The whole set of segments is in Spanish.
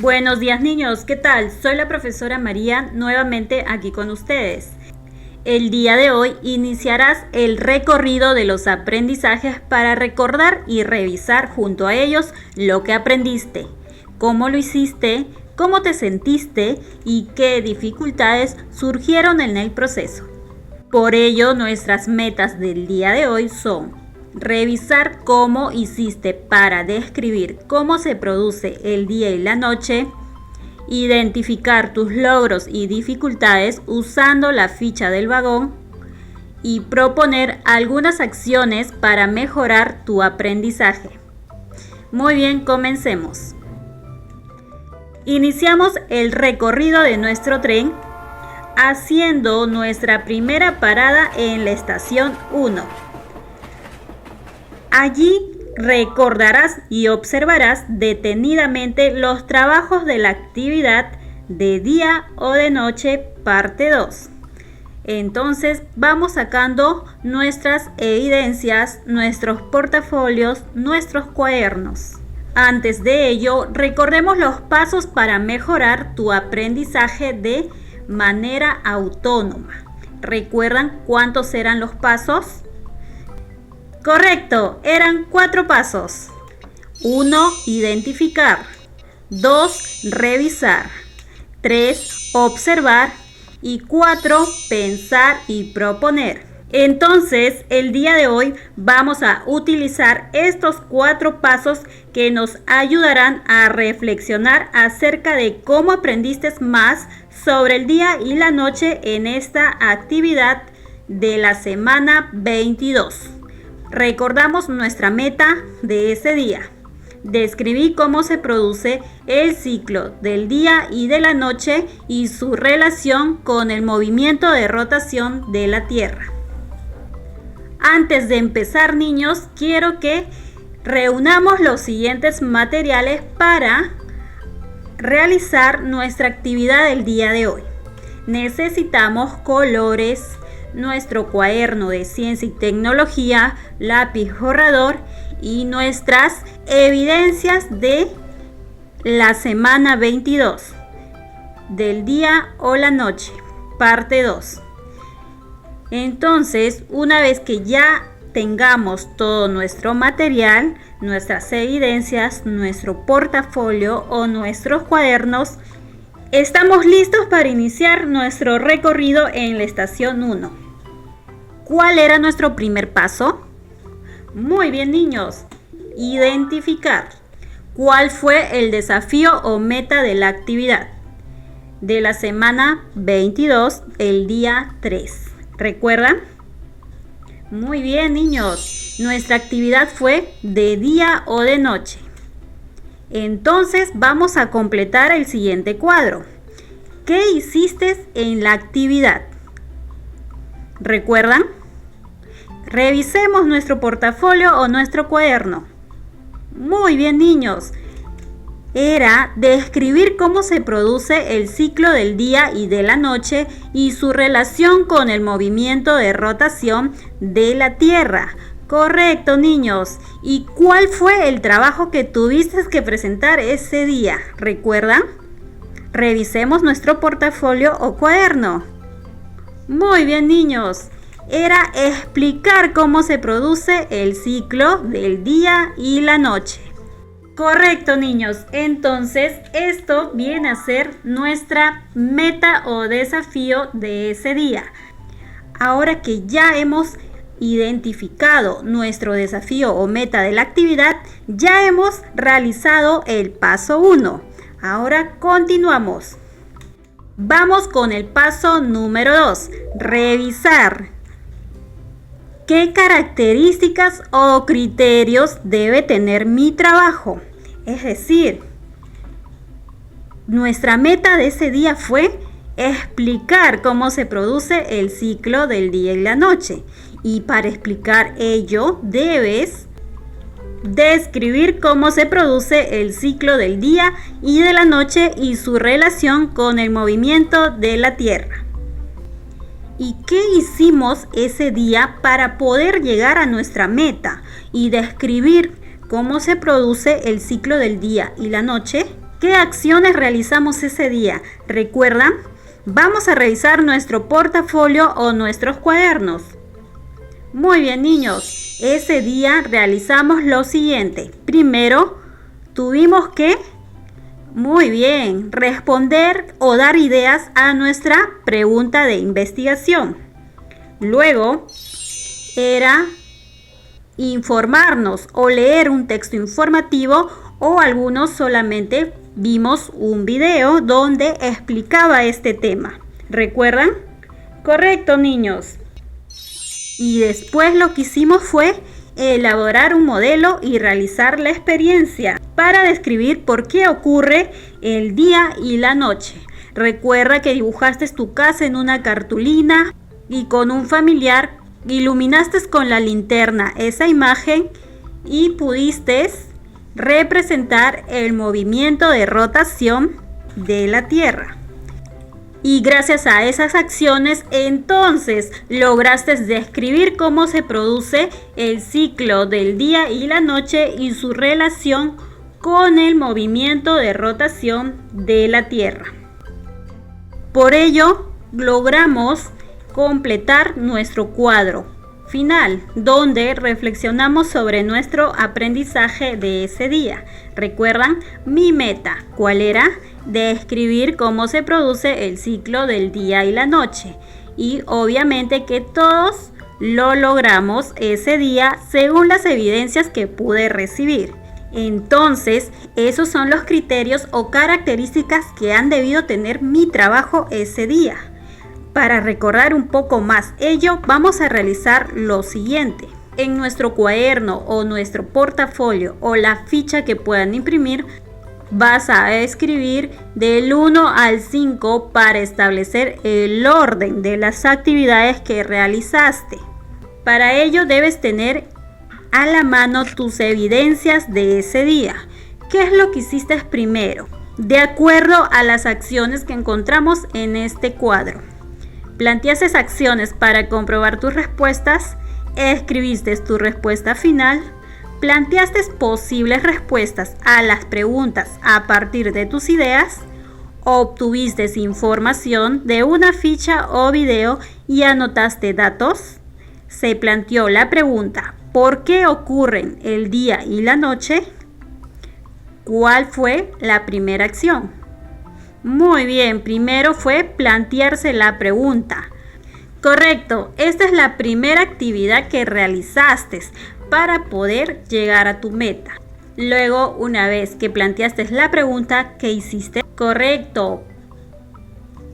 Buenos días niños, ¿qué tal? Soy la profesora María, nuevamente aquí con ustedes. El día de hoy iniciarás el recorrido de los aprendizajes para recordar y revisar junto a ellos lo que aprendiste, cómo lo hiciste, cómo te sentiste y qué dificultades surgieron en el proceso. Por ello, nuestras metas del día de hoy son revisar cómo hiciste para describir cómo se produce el día y la noche, identificar tus logros y dificultades usando la ficha del vagón y proponer algunas acciones para mejorar tu aprendizaje. Muy bien, comencemos. Iniciamos el recorrido de nuestro tren haciendo nuestra primera parada en la estación 1. Allí recordarás y observarás detenidamente los trabajos de la actividad de día o de noche, parte 2. Entonces vamos sacando nuestras evidencias, nuestros portafolios, nuestros cuadernos. Antes de ello, recordemos los pasos para mejorar tu aprendizaje de manera autónoma. ¿Recuerdan cuántos eran los pasos? Correcto, eran 4 pasos. 1. Identificar. 2. Revisar. 3. Observar. Y 4. Pensar y proponer. Entonces, el día de hoy vamos a utilizar estos 4 pasos que nos ayudarán a reflexionar acerca de cómo aprendiste más sobre el día y la noche en esta actividad de la semana 22. Recordamos nuestra meta de ese día. Describí cómo se produce el ciclo del día y de la noche y su relación con el movimiento de rotación de la Tierra. Antes de empezar, niños, quiero que reunamos los siguientes materiales para realizar nuestra actividad del día de hoy. Necesitamos colores, nuestro cuaderno de ciencia y tecnología, lápiz borrador y nuestras evidencias de la semana 22, del día o la noche, parte 2. Entonces, una vez que ya tengamos todo nuestro material, nuestras evidencias, nuestro portafolio o nuestros cuadernos, estamos listos para iniciar nuestro recorrido en la estación 1. ¿Cuál era nuestro primer paso? Muy bien, niños. Identificar. ¿Cuál fue el desafío o meta de la actividad? De la semana 22, el día 3. ¿Recuerdan? Muy bien, niños. Nuestra actividad fue de día o de noche. Entonces vamos a completar el siguiente cuadro. ¿Qué hiciste en la actividad? ¿Recuerdan? Revisemos nuestro portafolio o nuestro cuaderno. Muy bien, niños. Era describir cómo se produce el ciclo del día y de la noche y su relación con el movimiento de rotación de la Tierra. Correcto, niños. ¿Y cuál fue el trabajo que tuviste que presentar ese día? ¿Recuerdan? Revisemos nuestro portafolio o cuaderno. Muy bien, niños. Era explicar cómo se produce el ciclo del día y la noche. Correcto, niños. Entonces, esto viene a ser nuestra meta o desafío de ese día. Ahora que ya hemos identificado nuestro desafío o meta de la actividad, ya hemos realizado el paso 1. Ahora continuamos. Vamos con el paso número 2, revisar. ¿Qué características o criterios debe tener mi trabajo? Es decir, nuestra meta de ese día fue explicar cómo se produce el ciclo del día y la noche. Y para explicar ello, debes describir cómo se produce el ciclo del día y de la noche y su relación con el movimiento de la Tierra. ¿Y qué hicimos ese día para poder llegar a nuestra meta y describir cómo se produce el ciclo del día y la noche? ¿Qué acciones realizamos ese día? ¿Recuerdan? Vamos a revisar nuestro portafolio o nuestros cuadernos. Muy bien, niños. Ese día realizamos lo siguiente. Primero, tuvimos que, muy bien, responder o dar ideas a nuestra pregunta de investigación. Luego, era informarnos o leer un texto informativo, o algunos solamente vimos un video donde explicaba este tema. ¿Recuerdan? Correcto, niños. Y después lo que hicimos fue elaborar un modelo y realizar la experiencia para describir por qué ocurre el día y la noche. Recuerda que dibujaste tu casa en una cartulina y con un familiar iluminaste con la linterna esa imagen y pudiste representar el movimiento de rotación de la Tierra. Y gracias a esas acciones, entonces lograste describir cómo se produce el ciclo del día y la noche y su relación con el movimiento de rotación de la Tierra. Por ello, logramos completar nuestro cuadro final, donde reflexionamos sobre nuestro aprendizaje de ese día. ¿Recuerdan? Mi meta, ¿cuál era? Describir cómo se produce el ciclo del día y la noche. Y obviamente que todos lo logramos ese día según las evidencias que pude recibir. Entonces, esos son los criterios o características que han debido tener mi trabajo ese día. Para recordar un poco más ello, vamos a realizar lo siguiente. En nuestro cuaderno o nuestro portafolio o la ficha que puedan imprimir, vas a escribir del 1 al 5 para establecer el orden de las actividades que realizaste. Para ello debes tener a la mano tus evidencias de ese día. ¿Qué es lo que hiciste primero? De acuerdo a las acciones que encontramos en este cuadro. Planteaste acciones para comprobar tus respuestas, escribiste tu respuesta final, planteaste posibles respuestas a las preguntas a partir de tus ideas, obtuviste información de una ficha o video y anotaste datos, se planteó la pregunta ¿por qué ocurren el día y la noche? ¿Cuál fue la primera acción? Muy bien, primero fue plantearse la pregunta. Correcto, esta es la primera actividad que realizaste para poder llegar a tu meta. Luego, una vez que planteaste la pregunta, ¿qué hiciste? Correcto,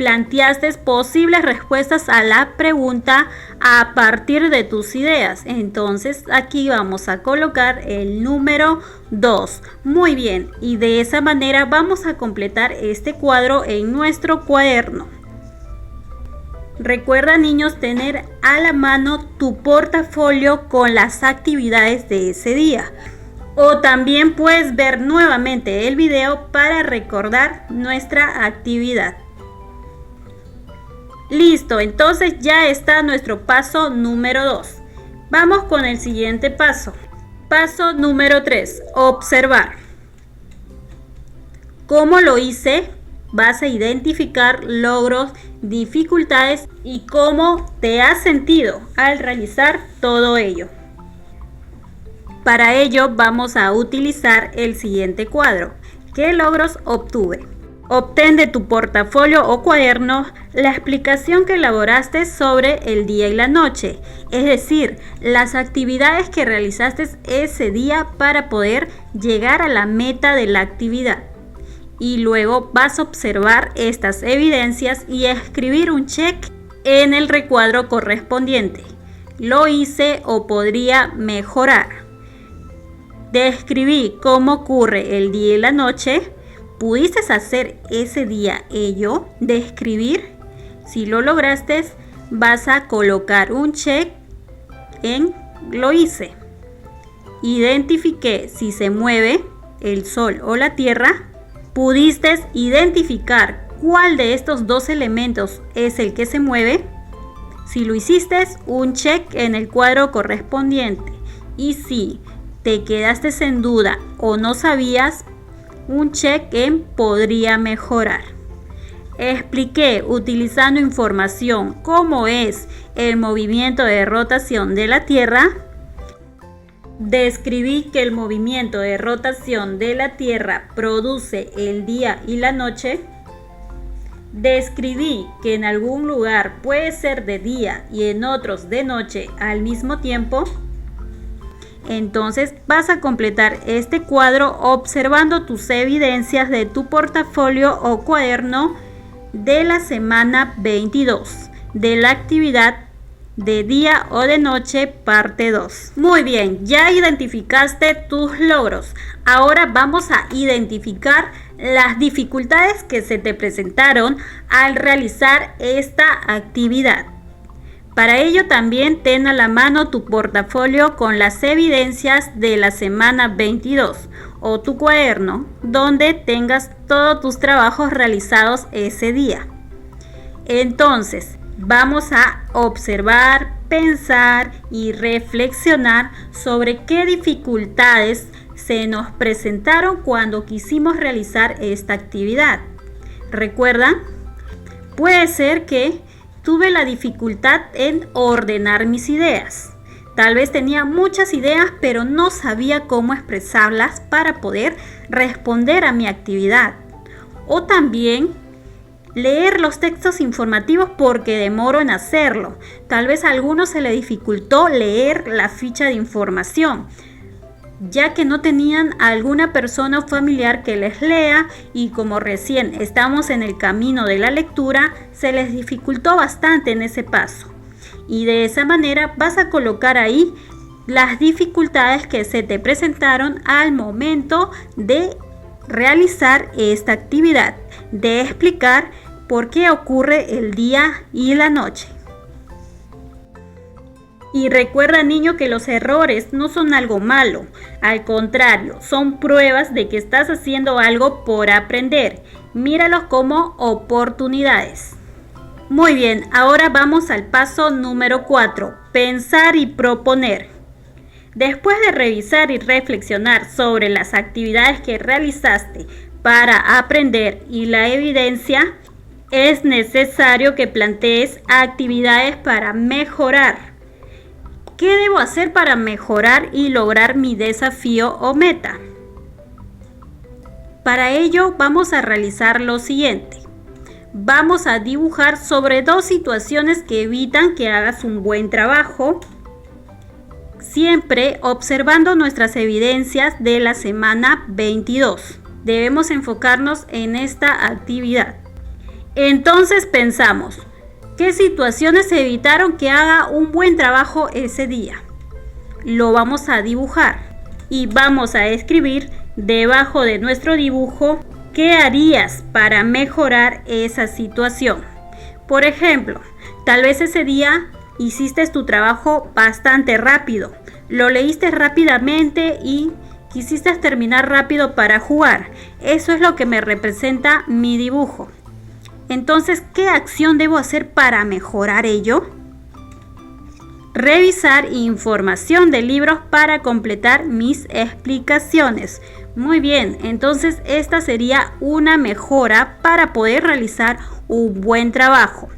planteaste posibles respuestas a la pregunta a partir de tus ideas. Entonces aquí vamos a colocar el número 2. Muy bien, y de esa manera vamos a completar este cuadro en nuestro cuaderno. Recuerda, niños, tener a la mano tu portafolio con las actividades de ese día. O también puedes ver nuevamente el video para recordar nuestra actividad. Listo, entonces ya está nuestro paso número 2. Vamos con el siguiente paso. Paso número 3, observar. ¿Cómo lo hice? Vas a identificar logros, dificultades y cómo te has sentido al realizar todo ello. Para ello vamos a utilizar el siguiente cuadro. ¿Qué logros obtuve? Obtén de tu portafolio o cuaderno la explicación que elaboraste sobre el día y la noche, es decir, las actividades que realizaste ese día para poder llegar a la meta de la actividad. Y luego vas a observar estas evidencias y escribir un check en el recuadro correspondiente. Lo hice o podría mejorar. Describí cómo ocurre el día y la noche. ¿Pudiste hacer ese día ello? ¿Describir? Si lo lograste, vas a colocar un check en lo hice. Identifiqué si se mueve el sol o la tierra. ¿Pudiste identificar cuál de estos dos elementos es el que se mueve? Si lo hiciste, un check en el cuadro correspondiente. Y si te quedaste en duda o no sabías, un check en podría mejorar. Expliqué utilizando información cómo es el movimiento de rotación de la Tierra. Describí que el movimiento de rotación de la Tierra produce el día y la noche. Describí que en algún lugar puede ser de día y en otros de noche al mismo tiempo. Entonces vas a completar este cuadro observando tus evidencias de tu portafolio o cuaderno de la semana 22 de la actividad de día o de noche parte 2. Muy bien, ya identificaste tus logros. Ahora vamos a identificar las dificultades que se te presentaron al realizar esta actividad. Para ello también ten a la mano tu portafolio con las evidencias de la semana 22 o tu cuaderno donde tengas todos tus trabajos realizados ese día. Entonces, vamos a observar, pensar y reflexionar sobre qué dificultades se nos presentaron cuando quisimos realizar esta actividad. ¿Recuerdan? Puede ser que tuve la dificultad en ordenar mis ideas. Tal vez tenía muchas ideas, pero no sabía cómo expresarlas para poder responder a mi actividad. O también leer los textos informativos porque demoro en hacerlo. Tal vez a algunos se le dificultó leer la ficha de información, ya que no tenían alguna persona o familiar que les lea, y como recién estamos en el camino de la lectura, se les dificultó bastante en ese paso. Y de esa manera vas a colocar ahí las dificultades que se te presentaron al momento de realizar esta actividad, de explicar por qué ocurre el día y la noche. Y recuerda, niño, que los errores no son algo malo, al contrario, son pruebas de que estás haciendo algo por aprender. Míralos como oportunidades. Muy bien, ahora vamos al paso número 4, pensar y proponer. Después de revisar y reflexionar sobre las actividades que realizaste para aprender y la evidencia, es necesario que plantees actividades para mejorar. ¿Qué debo hacer para mejorar y lograr mi desafío o meta? Para ello vamos a realizar lo siguiente. Vamos a dibujar sobre 2 situaciones que evitan que hagas un buen trabajo, siempre observando nuestras evidencias de la semana 22. Debemos enfocarnos en esta actividad. Entonces pensamos, ¿qué situaciones evitaron que haga un buen trabajo ese día? Lo vamos a dibujar y vamos a escribir debajo de nuestro dibujo qué harías para mejorar esa situación. Por ejemplo, tal vez ese día hiciste tu trabajo bastante rápido, lo leíste rápidamente y quisiste terminar rápido para jugar. Eso es lo que me representa mi dibujo. Entonces, ¿qué acción debo hacer para mejorar ello? Revisar información de libros para completar mis explicaciones. Muy bien, entonces esta sería una mejora para poder realizar un buen trabajo.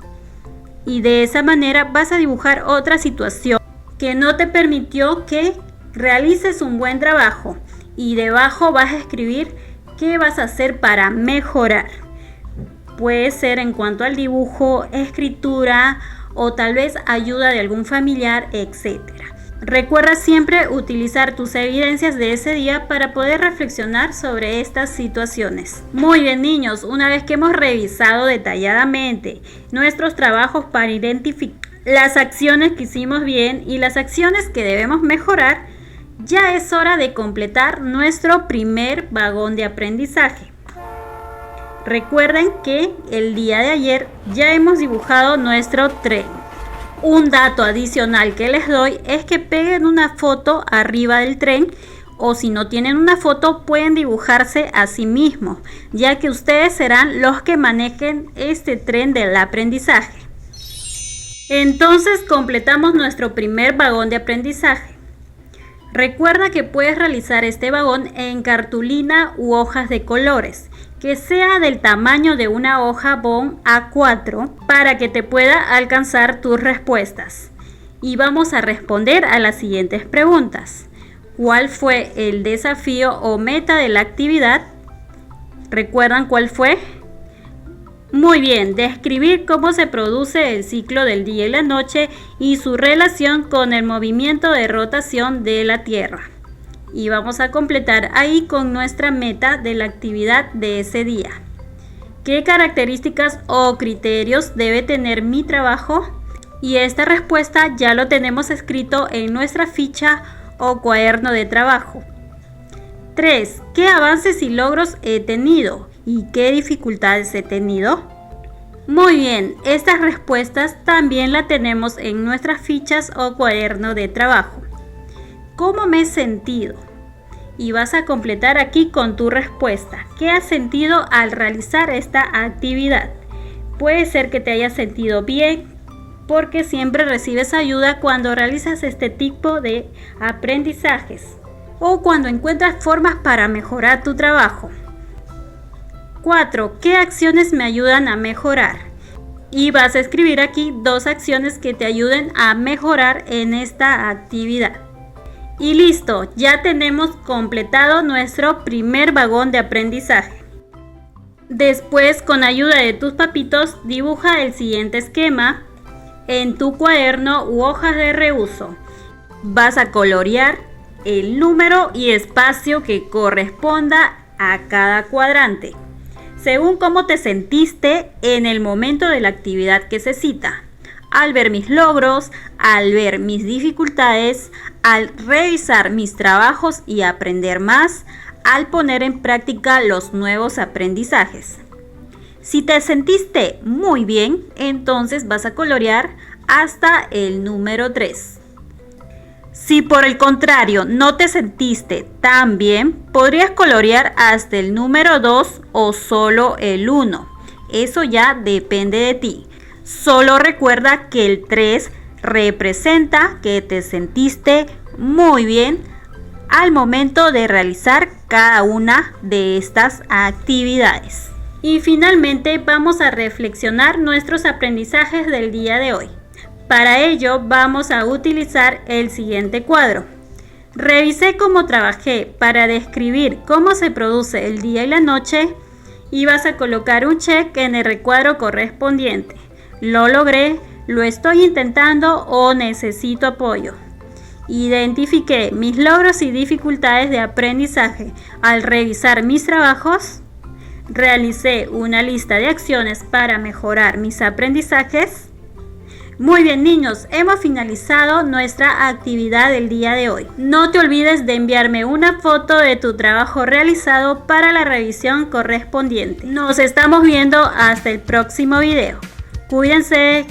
Y de esa manera vas a dibujar otra situación que no te permitió que realices un buen trabajo. Y debajo vas a escribir qué vas a hacer para mejorar. Puede ser en cuanto al dibujo, escritura o tal vez ayuda de algún familiar, etc. Recuerda siempre utilizar tus evidencias de ese día para poder reflexionar sobre estas situaciones. Muy bien, niños, una vez que hemos revisado detalladamente nuestros trabajos para identificar las acciones que hicimos bien y las acciones que debemos mejorar, ya es hora de completar nuestro primer vagón de aprendizaje. Recuerden que el día de ayer ya hemos dibujado nuestro tren. Un dato adicional que les doy es que peguen una foto arriba del tren, o si no tienen una foto pueden dibujarse a sí mismos, ya que ustedes serán los que manejen este tren del aprendizaje. Entonces completamos nuestro primer vagón de aprendizaje. Recuerda que puedes realizar este vagón en cartulina u hojas de colores, que sea del tamaño de una hoja bond A4 para que te pueda alcanzar tus respuestas. Y vamos a responder a las siguientes preguntas. ¿Cuál fue el desafío o meta de la actividad? ¿Recuerdan cuál fue? Muy bien, describir cómo se produce el ciclo del día y la noche y su relación con el movimiento de rotación de la Tierra. Y vamos a completar ahí con nuestra meta de la actividad de ese día. ¿Qué características o criterios debe tener mi trabajo? Y esta respuesta ya lo tenemos escrito en nuestra ficha o cuaderno de trabajo. 3. ¿Qué avances y logros he tenido? ¿Y qué dificultades he tenido? Muy bien, estas respuestas también las tenemos en nuestras fichas o cuaderno de trabajo. ¿Cómo me he sentido? Y vas a completar aquí con tu respuesta. ¿Qué has sentido al realizar esta actividad? Puede ser que te hayas sentido bien, porque siempre recibes ayuda cuando realizas este tipo de aprendizajes o cuando encuentras formas para mejorar tu trabajo. 4. ¿Qué acciones me ayudan a mejorar? Y vas a escribir aquí 2 acciones que te ayuden a mejorar en esta actividad. Y listo, ya tenemos completado nuestro primer vagón de aprendizaje. Después, con ayuda de tus papitos, dibuja el siguiente esquema en tu cuaderno u hojas de reuso. Vas a colorear el número y espacio que corresponda a cada cuadrante, según cómo te sentiste en el momento de la actividad que se cita. Al ver mis logros, al ver mis dificultades, al revisar mis trabajos y aprender más, al poner en práctica los nuevos aprendizajes. Si te sentiste muy bien, entonces vas a colorear hasta el número 3. Si por el contrario no te sentiste tan bien, podrías colorear hasta el número 2 o solo el 1. Eso ya depende de ti. Solo recuerda que el 3 representa que te sentiste muy bien al momento de realizar cada una de estas actividades. Y finalmente vamos a reflexionar nuestros aprendizajes del día de hoy. Para ello vamos a utilizar el siguiente cuadro. Revisé cómo trabajé para describir cómo se produce el día y la noche y vas a colocar un check en el recuadro correspondiente. Lo logré, lo estoy intentando o necesito apoyo. Identifiqué mis logros y dificultades de aprendizaje al revisar mis trabajos. Realicé una lista de acciones para mejorar mis aprendizajes. Muy bien, niños, hemos finalizado nuestra actividad del día de hoy. No te olvides de enviarme una foto de tu trabajo realizado para la revisión correspondiente. Nos estamos viendo hasta el próximo video. Cuídense.